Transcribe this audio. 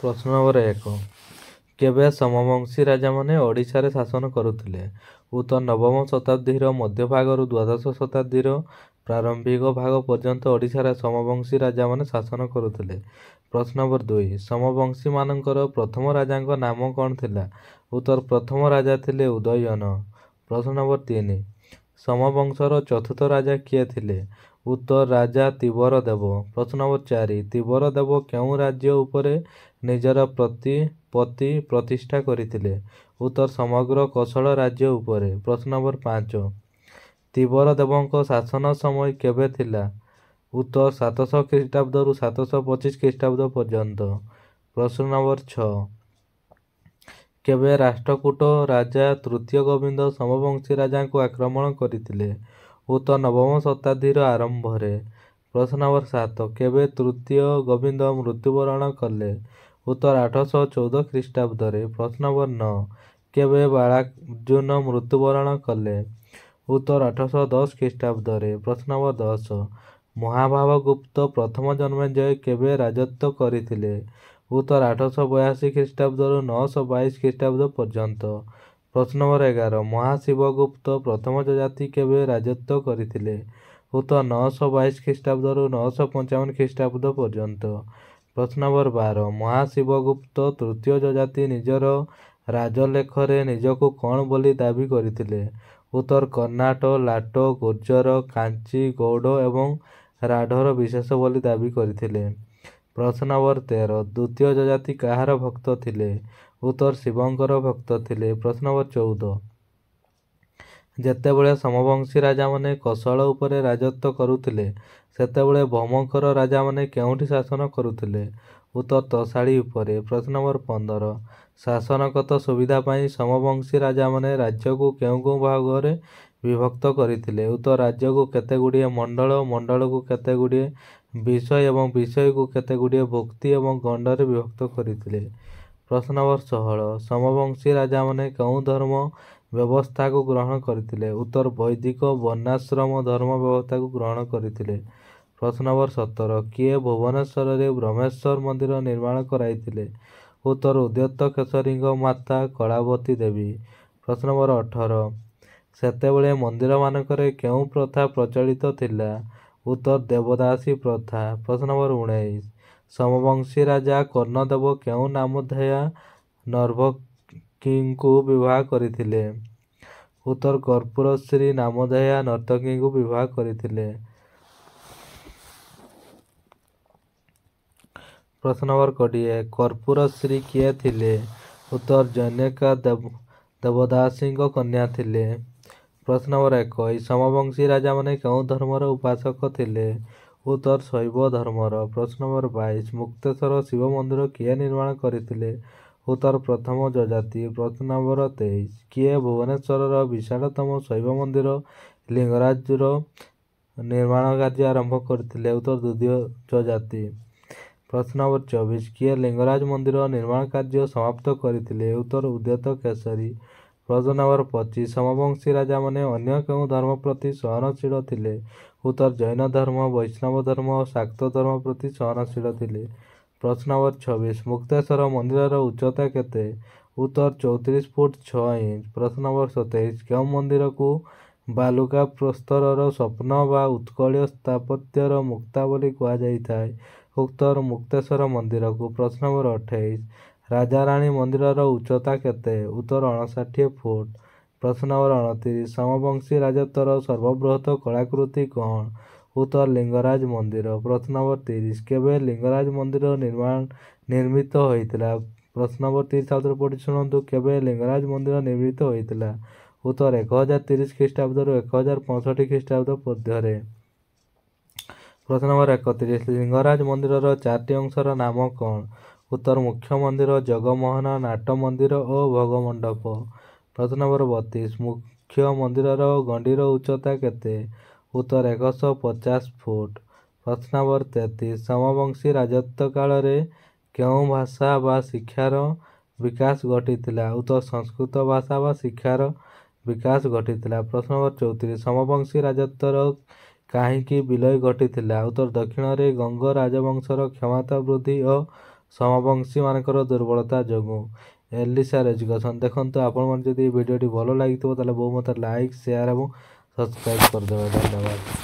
ପ୍ରଶ୍ନ ନମ୍ବର 1 କେବେ ସମବଂଶୀ ରାଜାମାନେ ଓଡ଼ିଶାରେ ଶାସନ କରୁଥିଲେ? ଉତ୍ତର ନବମ ଶତାବ୍ଦୀର ମଧ୍ୟଭାଗରୁ ଦ୍ୱାଦଶ ଶତାବ୍ଦୀର ପ୍ରାରମ୍ଭିକ ଭାଗ ପର୍ଯ୍ୟନ୍ତ ଓଡ଼ିଶାରେ ସମବଂଶୀ ରାଜାମାନେ ଶାସନ କରୁଥିଲେ। ପ୍ରଶ୍ନ ନମ୍ବର 2 ସମବଂଶୀମାନଙ୍କର ପ୍ରଥମ ରାଜାଙ୍କ ନାମ କ'ଣ ଥିଲା? ଉତ୍ତର ପ୍ରଥମ ରାଜା ଥିଲେ ଉଦୟନ। ପ୍ରଶ୍ନ ନମ୍ବର 3 ସମବଂଶର ଚତୁର୍ଥ ରାଜା କିଏ ଥିଲେ? ଉତ୍ତର ରାଜା ତିବର ଦେବ। ପ୍ରଶ୍ନ ନମ୍ବର 4 ତିବର ଦେବ କେଉଁ ରାଜ୍ୟ ଉପରେ ନିଜର ପ୍ରତିପତ୍ତି ପ୍ରତିଷ୍ଠା କରିଥିଲେ? ଉତ୍ତର ସମଗ୍ର କୋଶଳ ରାଜ୍ୟ ଉପରେ। ପ୍ରଶ୍ନ ନମ୍ବର 5 ତିବର ଦେବଙ୍କ ଶାସନ ସମୟ କେବେ ଥିଲା? ଉତ୍ତର 700 ଖ୍ରୀଷ୍ଟାବ୍ଦରୁ 725 ଖ୍ରୀଷ୍ଟାବ୍ଦ ପର୍ଯ୍ୟନ୍ତ। ପ୍ରଶ୍ନ ନମ୍ବର 6 କେବେ ରାଷ୍ଟ୍ରକୂଟ ରାଜା ତୃତୀୟ ଗୋବିନ୍ଦ ସମବଂଶୀ ରାଜାଙ୍କୁ ଆକ୍ରମଣ କରିଥିଲେ? ଉତ୍ତର ନବମ ଶତାବ୍ଦୀର ଆରମ୍ଭରେ। ପ୍ରଶ୍ନ ନମ୍ବର 7 କେବେ ତୃତୀୟ ଗୋବିନ୍ଦ ମୃତ୍ୟୁବରଣ କଲେ? ଉତ୍ତର 814 ଖ୍ରୀଷ୍ଟାବ୍ଦରେ। ପ୍ରଶ୍ନ ନମ୍ବର 9 କେବେ ବାଳାର୍ଜୁନ ମୃତ୍ୟୁବରଣ କଲେ? ଉତ୍ତର 810 ଖ୍ରୀଷ୍ଟାବ୍ଦରେ। ପ୍ରଶ୍ନ ନମ୍ବର 10 ମହାଭାବଗୁପ୍ତ ପ୍ରଥମ ଜନ୍ମେଜୟ କେବେ ରାଜତ୍ୱ କରିଥିଲେ? ଉତ୍ତର 882 ଖ୍ରୀଷ୍ଟାବ୍ଦରୁ 922 ଖ୍ରୀଷ୍ଟାବ୍ଦ ପର୍ଯ୍ୟନ୍ତ। ପ୍ରଶ୍ନ ନମ୍ବର 11 ମହାଶିବଗୁପ୍ତ ପ୍ରଥମ ଯଯାତି କେବେ ରାଜତ୍ୱ କରିଥିଲେ? ଉତ୍ତର 922 ଖ୍ରୀଷ୍ଟାବ୍ଦରୁ 955 ଖ୍ରୀଷ୍ଟାବ୍ଦ ପର୍ଯ୍ୟନ୍ତ। ପ୍ରଶ୍ନ ନମ୍ବର 12 ମହାଶିବଗୁପ୍ତ ତୃତୀୟ ଯଯାତି ନିଜର ରାଜଲେଖରେ ନିଜକୁ କ'ଣ ବୋଲି ଦାବୀ କରିଥିଲେ? ଉତ୍ତର କର୍ଣ୍ଣାଟ, ଲାଟ, ଗୁର୍ଜର, କାଞ୍ଚି, ଗୌଡ଼ ଏବଂ ରାଢ଼ର ବିଶେଷ ବୋଲି ଦାବୀ କରିଥିଲେ। ପ୍ରଶ୍ନ ନମ୍ବର 13 ଦ୍ୱିତୀୟ ଯଯାତି କାହାର ଭକ୍ତ ଥିଲେ? ଉତ୍ତର ଶିବଙ୍କର ଭକ୍ତ ଥିଲେ। ପ୍ରଶ୍ନ ନମ୍ବର 14 ଯେତେବେଳେ ସମବଂଶୀ ରାଜାମାନେ କୋଶଳ ଉପରେ ରାଜତ୍ୱ କରୁଥିଲେ ସେତେବେଳେ ଭୌମଙ୍କର ରାଜାମାନେ କେଉଁଠି ଶାସନ କରୁଥିଲେ? ଉତ୍ତର ତୋଷାଳୀ ଉପରେ। ପ୍ରଶ୍ନ ନମ୍ବର 15 ଶାସନଗତ ସୁବିଧା ପାଇଁ ସମବଂଶୀ ରାଜାମାନେ ରାଜ୍ୟକୁ କେଉଁ କେଉଁ ଭାଗରେ ବିଭକ୍ତ କରିଥିଲେ? ଉତ୍ତର ରାଜ୍ୟକୁ କେତେଗୁଡ଼ିଏ ମଣ୍ଡଳ, ମଣ୍ଡଳକୁ କେତେଗୁଡ଼ିଏ ବିଷୟ ଏବଂ ବିଷୟକୁ କେତେଗୁଡ଼ିଏ ଭୁକ୍ତି ଏବଂ ଗଣ୍ଡରେ ବିଭକ୍ତ କରିଥିଲେ। ପ୍ରଶ୍ନ ନମ୍ବର 16 ସମବଂଶୀ ରାଜାମାନେ କେଉଁ ଧର୍ମ ବ୍ୟବସ୍ଥାକୁ ଗ୍ରହଣ କରିଥିଲେ? ଉତ୍ତର ବୈଦିକ ବର୍ଣ୍ଣାଶ୍ରମ ଧର୍ମ ବ୍ୟବସ୍ଥାକୁ ଗ୍ରହଣ କରିଥିଲେ। ପ୍ରଶ୍ନ ନମ୍ବର 17 କିଏ ଭୁବନେଶ୍ୱରରେ ବ୍ରହ୍ମେଶ୍ୱର ମନ୍ଦିର ନିର୍ମାଣ କରାଇଥିଲେ? ଉତ୍ତର ଉଦ୍ୟୋତ କେଶରୀଙ୍କ ମାତା କଳାବତୀ ଦେବୀ। ପ୍ରଶ୍ନ ନମ୍ବର 18 ସେତେବେଳେ ମନ୍ଦିରମାନଙ୍କରେ କେଉଁ ପ୍ରଥା ପ୍ରଚଳିତ ଥିଲା? ଉତ୍ତର ଦେବଦାସୀ ପ୍ରଥା। ପ୍ରଶ୍ନ ନମ୍ବର 19 ସମବଂଶୀ ରାଜା କର୍ଣ୍ଣଦେବ କେଉଁ ନାମଧେୟା ନର୍ତ୍ତକୀଙ୍କୁ ବିବାହ କରିଥିଲେ? ଉତ୍ତର କର୍ପୂରଶ୍ରୀ ନାମଧେୟା ନର୍ତ୍ତକୀଙ୍କୁ ବିବାହ କରିଥିଲେ। ପ୍ରଶ୍ନ ନମ୍ବର 20 କର୍ପୂରଶ୍ରୀ କିଏ ଥିଲେ? ଉତ୍ତର ଜନୈକା ଦେବଦାସୀଙ୍କ କନ୍ୟା ଥିଲେ। ପ୍ରଶ୍ନ ନମ୍ବର 21 ସମବଂଶୀ ରାଜାମାନେ କେଉଁ ଧର୍ମର ଉପାସକ ଥିଲେ? ଉତ୍ତର ଶୈବ ଧର୍ମର। ପ୍ରଶ୍ନ ନମ୍ବର 22 ମୁକ୍ତେଶ୍ୱର ଶିବ ମନ୍ଦିର କିଏ ନିର୍ମାଣ କରିଥିଲେ? ଉତ୍ତର ପ୍ରଥମ ଯଯାତି। ପ୍ରଶ୍ନ ନମ୍ବର 23 କିଏ ଭୁବନେଶ୍ୱରର ବିଶାଳତମ ଶୈବ ମନ୍ଦିର ଲିଙ୍ଗରାଜର ନିର୍ମାଣ କାର୍ଯ୍ୟ ଆରମ୍ଭ କରିଥିଲେ? ଉତ୍ତର ଦ୍ୱିତୀୟ ଯଯାତି। ପ୍ରଶ୍ନ ନମ୍ବର 24 କିଏ ଲିଙ୍ଗରାଜ ମନ୍ଦିର ନିର୍ମାଣ କାର୍ଯ୍ୟ ସମାପ୍ତ କରିଥିଲେ? ଉତ୍ତର ଉଦ୍ୟୋତ କେଶରୀ। ପ୍ରଶ୍ନ ନମ୍ବର 25 ସମବଂଶୀ ରାଜାମାନେ ଅନ୍ୟ କେଉଁ ଧର୍ମ ପ୍ରତି ସହନଶୀଳ ଥିଲେ? ଉତ୍ତର ଜୈନ ଧର୍ମ, ବୈଷ୍ଣବ ଧର୍ମ ଓ ଶାକ୍ତ ଧର୍ମ ପ୍ରତି ସହନଶୀଳ ଥିଲେ। ପ୍ରଶ୍ନ ନମ୍ବର 26 ମୁକ୍ତେଶ୍ୱର ମନ୍ଦିରର ଉଚ୍ଚତା କେତେ? ଉତ୍ତର 34 ଫୁଟ 6 ଇଞ୍ଚ। ପ୍ରଶ୍ନ ନମ୍ବର 27 କେଉଁ ମନ୍ଦିରକୁ ବାଲୁକା ପ୍ରସ୍ତରର ସ୍ୱପ୍ନ ବା ଉତ୍କଳୀୟ ସ୍ଥାପତ୍ୟର ମୁକ୍ତା ବୋଲି କୁହାଯାଇଥାଏ? ଉତ୍ତର ମୁକ୍ତେଶ୍ୱର ମନ୍ଦିରକୁ। ପ୍ରଶ୍ନ ନମ୍ବର 28 ରାଜାରାଣୀ ମନ୍ଦିରର ଉଚ୍ଚତା କେତେ? ଉତ୍ତର 59 ଫୁଟ। ପ୍ରଶ୍ନ ନମ୍ବର 29 ସମବଂଶୀ ରାଜତ୍ୱର ସର୍ବବୃହତ କଳାକୃତି କ'ଣ? ଉତ୍ତର ଲିଙ୍ଗରାଜ ମନ୍ଦିର। ପ୍ରଶ୍ନ ନମ୍ବର 30 କେବେ ଲିଙ୍ଗରାଜ ମନ୍ଦିର ନିର୍ମିତ ହୋଇଥିଲା? ପ୍ରଶ୍ନ ନମ୍ବର 30 ଆଉଥରେ ପଢ଼ି ଶୁଣନ୍ତୁ କେବେ ଲିଙ୍ଗରାଜ ମନ୍ଦିର ନିର୍ମିତ ହୋଇଥିଲା? ଉତ୍ତର 1030 ଖ୍ରୀଷ୍ଟାବ୍ଦରୁ 1065 ଖ୍ରୀଷ୍ଟାବ୍ଦ ମଧ୍ୟରେ। ପ୍ରଶ୍ନ ନମ୍ବର 31 ଲିଙ୍ଗରାଜ ମନ୍ଦିରର 4ଟି ଅଂଶର ନାମ କ'ଣ? ଉତ୍ତର ମୁଖ୍ୟ ମନ୍ଦିର, ଜଗମୋହନ, ନାଟ ମନ୍ଦିର ଓ ଭୋଗ ମଣ୍ଡପ। ପ୍ରଶ୍ନ ନମ୍ବର 32 ମୁଖ୍ୟ ମନ୍ଦିରର ଗଣ୍ଡିର ଉଚ୍ଚତା କେତେ? ଉତ୍ତର 150 ଫୁଟ। ପ୍ରଶ୍ନ ନମ୍ବର 33 ସମବଂଶୀ ରାଜତ୍ୱ କାଳରେ କେଉଁ ଭାଷା ବା ଶିକ୍ଷାର ବିକାଶ ଘଟିଥିଲା? ଉତ୍ତର ସଂସ୍କୃତ ଭାଷା ବା ଶିକ୍ଷାର ବିକାଶ ଘଟିଥିଲା। ପ୍ରଶ୍ନ ନମ୍ବର 34 ସମବଂଶୀ ରାଜତ୍ୱର କାହିଁକି ବିଲୟ ଘଟିଥିଲା? ଉତ୍ତର ଦକ୍ଷିଣରେ ଗଙ୍ଗ ରାଜବଂଶର କ୍ଷମତା ବୃଦ୍ଧି ଓ ସମବଂଶୀମାନଙ୍କର ଦୁର୍ବଳତା ଯୋଗୁଁ। ଏଲିସା ରେଜଗସନ୍। ଦେଖନ୍ତୁ ଆପଣମାନେ ଯଦି ଏହି ଭିଡ଼ିଓଟି ଭଲ ଲାଗିଥିବ ତାହେଲେ ବହୁ ମାତ୍ରାରେ ଲାଇକ୍ ସେୟାର ଏବଂ ସବସ୍କ୍ରାଇବ୍ କରିଦେବେ। ଧନ୍ୟବାଦ।